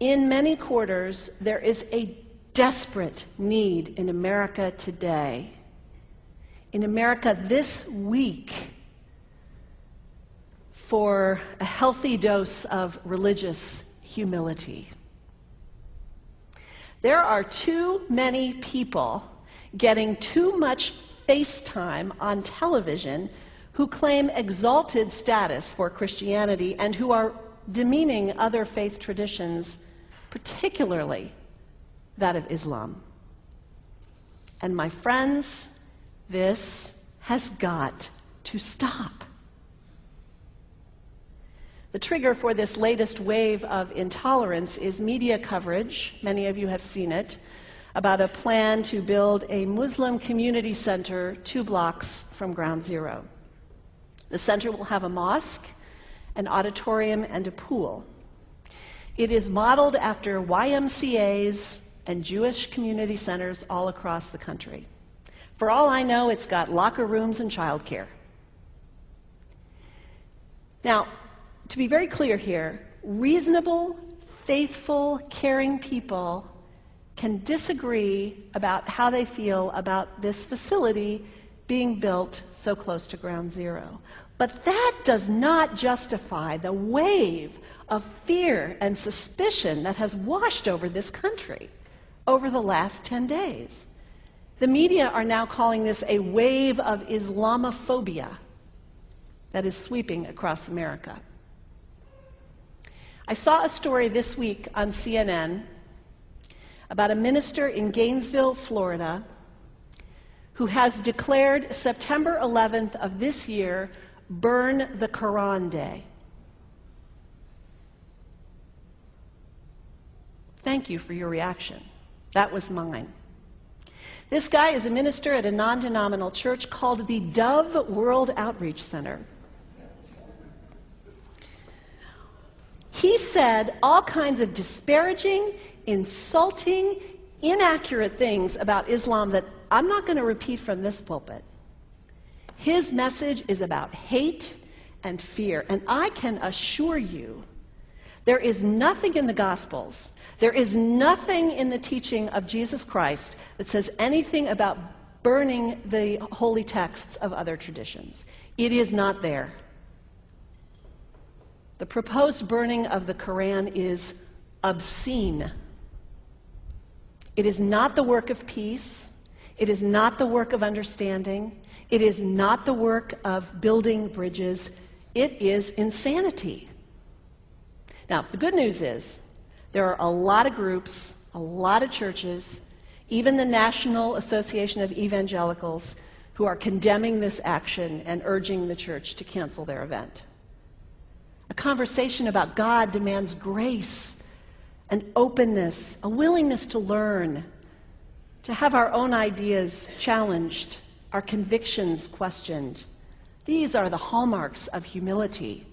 In many quarters, there is a desperate need in America today, in America this week, for a healthy dose of religious humility. There are too many people getting too much face time on television who claim exalted status for Christianity and who are demeaning other faith traditions, particularly that of Islam. And my friends, this has got to stop. The trigger for this latest wave of intolerance is media coverage, many of you have seen it, about a plan to build a Muslim community center 2 blocks from Ground Zero. The center will have a mosque, an auditorium, and a pool. It is modeled after YMCAs and Jewish community centers all across the country. For all I know, it's got locker rooms and childcare. Now, to be very clear here, reasonable, faithful, caring people can disagree about how they feel about this facility being built so close to Ground Zero. But that does not justify the wave of fear and suspicion that has washed over this country over the last 10 days. The media are now calling this a wave of Islamophobia that is sweeping across America. I saw a story this week on CNN about a minister in Gainesville, Florida, who has declared September 11th of this year Burn the Quran Day. Thank you for your reaction. That was mine. This guy is a minister at a non-denominational church called the Dove World Outreach Center. He said all kinds of disparaging, insulting, inaccurate things about Islam that I'm not going to repeat from this pulpit. His message is about hate and fear, and I can assure you there is nothing in the Gospels, there is nothing in the teaching of Jesus Christ that says anything about burning the holy texts of other traditions. It is not there. The proposed burning of the Quran is obscene. It is not the work of peace. It is not the work of understanding. It is not the work of building bridges. It is insanity. Now, the good news is there are a lot of groups, a lot of churches, even the National Association of Evangelicals, who are condemning this action and urging the church to cancel their event. A conversation about God demands grace and openness, a willingness to learn, to have our own ideas challenged, our convictions questioned. These are the hallmarks of humility.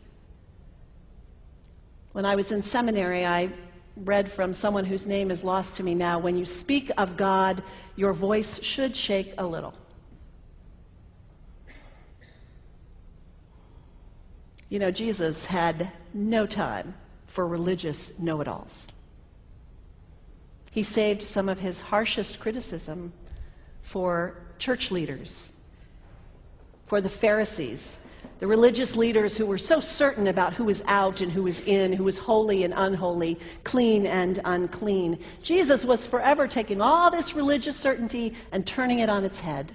When I was in seminary, I read from someone whose name is lost to me now, when you speak of God, your voice should shake a little. You know, Jesus had no time for religious know-it-alls. He saved some of his harshest criticism for church leaders, for the Pharisees, the religious leaders who were so certain about who was out and who was in, who was holy and unholy, clean and unclean. Jesus was forever taking all this religious certainty and turning it on its head.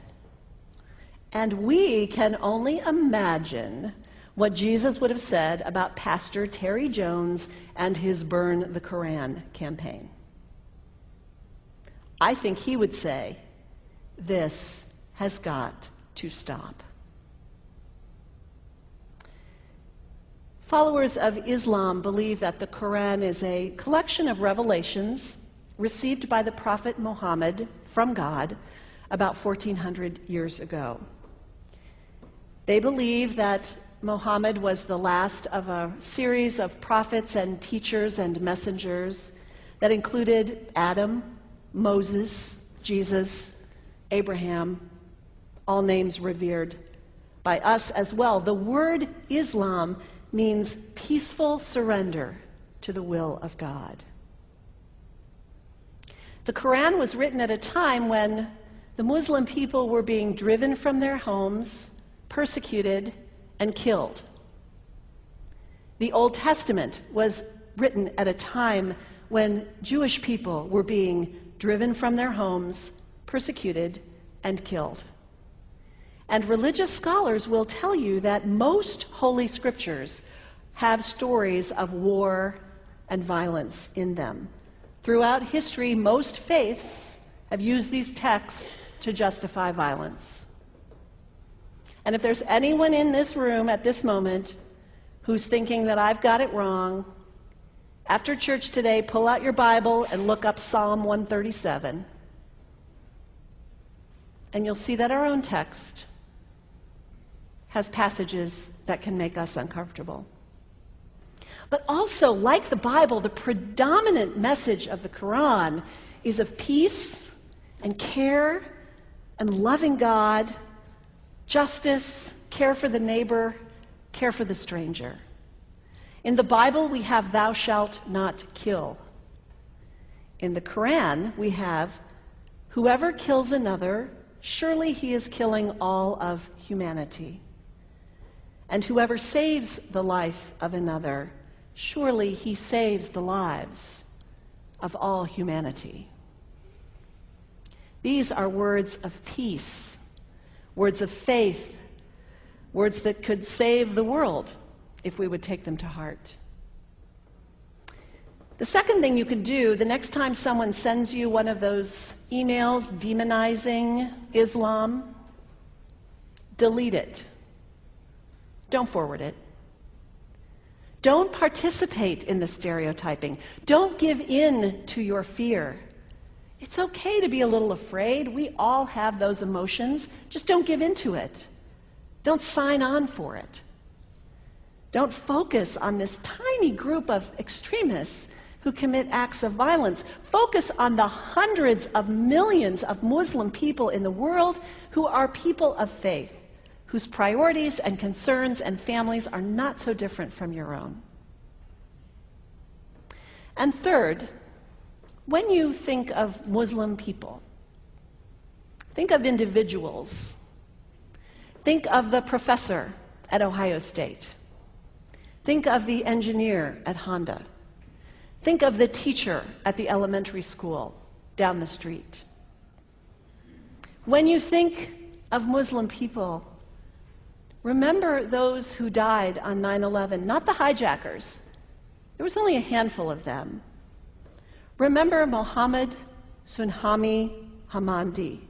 And we can only imagine what Jesus would have said about Pastor Terry Jones and his Burn the Quran campaign. I think he would say, this has got to stop. Followers of Islam believe that the Quran is a collection of revelations received by the Prophet Muhammad from God about 1400 years ago. They believe that Muhammad was the last of a series of prophets and teachers and messengers that included Adam, Moses, Jesus, Abraham, all names revered by us as well. The word Islam means peaceful surrender to the will of God. The Quran was written at a time when the Muslim people were being driven from their homes, persecuted, and killed. The Old Testament was written at a time when Jewish people were being driven from their homes, persecuted, and killed. And religious scholars will tell you that most Holy Scriptures have stories of war and violence in them. Throughout history, most faiths have used these texts to justify violence. And if there's anyone in this room at this moment who's thinking that I've got it wrong, after church today, pull out your Bible and look up Psalm 137. And you'll see that our own text has passages that can make us uncomfortable. But also, like the Bible, the predominant message of the Quran is of peace and care and loving God, justice, care for the neighbor, care for the stranger. In the Bible, we have thou shalt not kill. In the Quran, we have whoever kills another, surely he is killing all of humanity. And whoever saves the life of another, surely he saves the lives of all humanity. These are words of peace, words of faith, words that could save the world if we would take them to heart. The second thing you can do the next time someone sends you one of those emails demonizing Islam, delete it. Don't forward it. Don't participate in the stereotyping. Don't give in to your fear. It's okay to be a little afraid. We all have those emotions. Just don't give in to it. Don't sign on for it. Don't focus on this tiny group of extremists who commit acts of violence. Focus on the hundreds of millions of Muslim people in the world who are people of faith, whose priorities and concerns and families are not so different from your own. And third, when you think of Muslim people, think of individuals. Think of the professor at Ohio State. Think of the engineer at Honda. Think of the teacher at the elementary school down the street. When you think of Muslim people, remember those who died on 9/11, not the hijackers. There was only a handful of them. Remember Mohammed Sunhami Hamandi.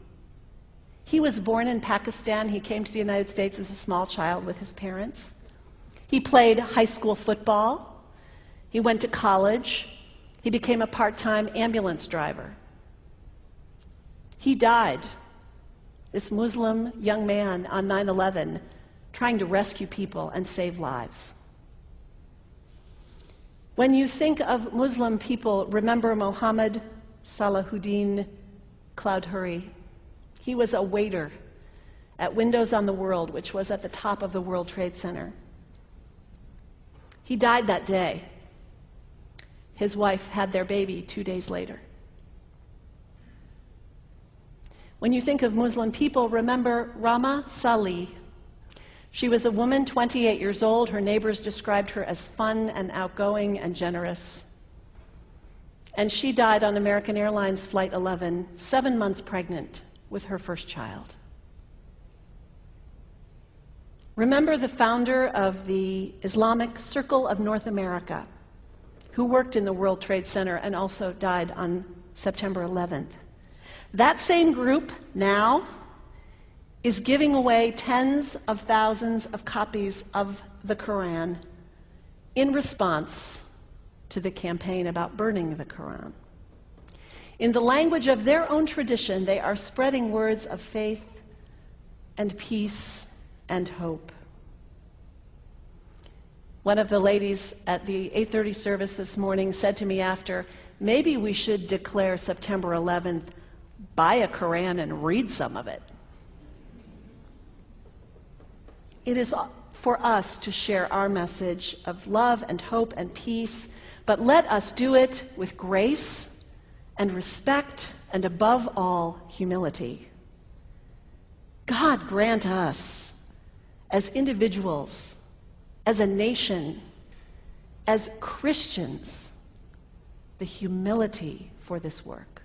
He was born in Pakistan. He came to the United States as a small child with his parents. He played high school football. He went to college. He became a part-time ambulance driver. He died, this Muslim young man, on 9/11, trying to rescue people and save lives. When you think of Muslim people, remember Mohammed Salahuddin Cloudhurry. He was a waiter at Windows on the World, which was at the top of the World Trade Center. He died that day. His wife had their baby 2 days later. When you think of Muslim people, remember Rama Salih. She was a woman, 28 years old. Her neighbors described her as fun and outgoing and generous. And she died on American Airlines Flight 11, 7 months pregnant with her first child. Remember the founder of the Islamic Circle of North America, who worked in the World Trade Center and also died on September 11th. That same group now is giving away tens of thousands of copies of the Quran in response to the campaign about burning the Quran. In the language of their own tradition, they are spreading words of faith and peace and hope. One of the ladies at the 8:30 service this morning said to me after, maybe we should declare September 11th, buy a Quran and read some of it. It is for us to share our message of love and hope and peace, but let us do it with grace and respect, and above all, humility. God grant us, as individuals, as a nation, as Christians, the humility for this work.